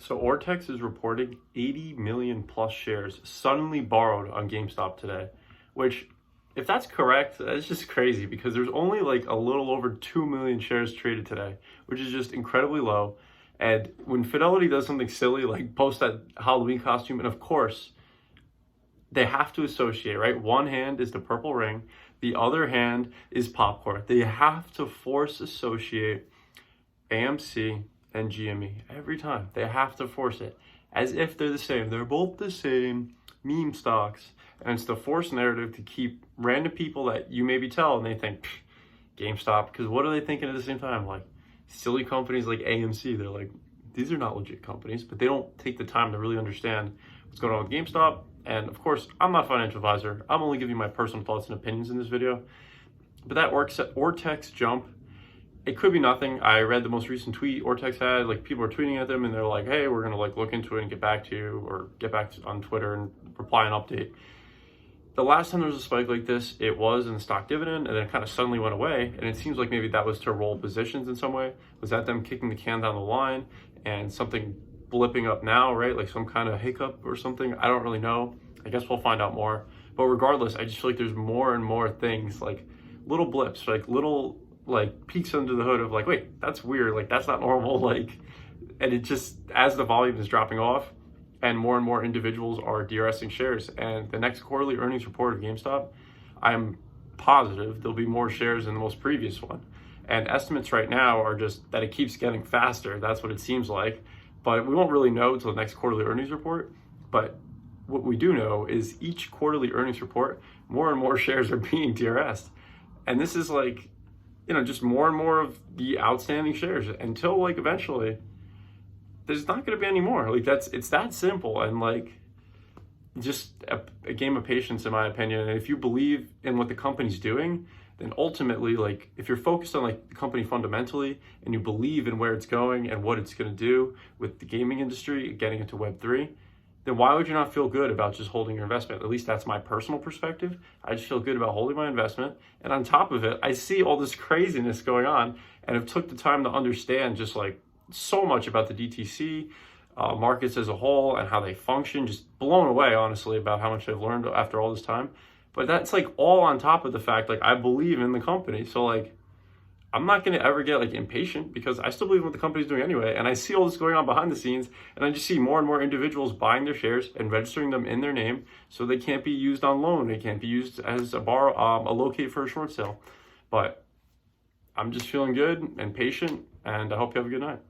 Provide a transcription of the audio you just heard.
So Ortex is reporting 80 million plus shares suddenly borrowed on GameStop today, which, if that's correct, that's just crazy because there's only like a little over 2 million shares traded today, which is just incredibly low. And when Fidelity does something silly like post that Halloween costume, and of course, they have to associate, right? One hand is the purple ring, the other hand is popcorn. They have to force associate AMC and GME every time. They have to force it as if they're the same. They're both the same meme stocks. And it's the forced narrative to keep random people that you maybe tell and they think GameStop, because what are they thinking at the same time? Like silly companies like AMC, they're like, these are not legit companies, but they don't take the time to really understand what's going on with GameStop. And of course, I'm not a financial advisor. I'm only giving my personal thoughts and opinions in this video. But that Ortex jump, it could be nothing. I read the most recent tweet Ortex had, like people are tweeting at them and they're like, hey, we're gonna like look into it and get back to you, or get back on Twitter and reply an update. The last time there was a spike like this, it was in the stock dividend and then it kind of suddenly went away. And it seems like maybe that was to roll positions in some way. Was that them kicking the can down the line and something blipping up now, right? Like some kind of hiccup or something. I don't really know. I guess we'll find out more. But regardless, I just feel like there's more and more things, like little blips, like little like peeks under the hood of like, wait, that's weird. Like that's not normal. Like, and it just, as the volume is dropping off and more individuals are DRSing shares, and the next quarterly earnings report of GameStop, I'm positive there'll be more shares than the most previous one. And estimates right now are just that it keeps getting faster. That's what it seems like. But we won't really know until the next quarterly earnings report. But what we do know is each quarterly earnings report, more and more shares are being DRS'd. And this is like, you know, just more and more of the outstanding shares until like eventually there's not going to be any more. Like it's that simple. And like just a game of patience, in my opinion. And if you believe in what the company's doing, then ultimately, like if you're focused on like the company fundamentally and you believe in where it's going and what it's going to do with the gaming industry, getting into Web3, then why would you not feel good about just holding your investment? At least that's my personal perspective. I just feel good about holding my investment. And on top of it, I see all this craziness going on and have took the time to understand just like so much about the DTC markets as a whole and how they function. Just blown away, honestly, about how much I've learned after all this time. But that's like all on top of the fact, like I believe in the company. So like, I'm not going to ever get like impatient because I still believe in what the company's doing anyway. And I see all this going on behind the scenes, and I just see more and more individuals buying their shares and registering them in their name so they can't be used on loan. They can't be used as a locate for a short sale. But I'm just feeling good and patient, and I hope you have a good night.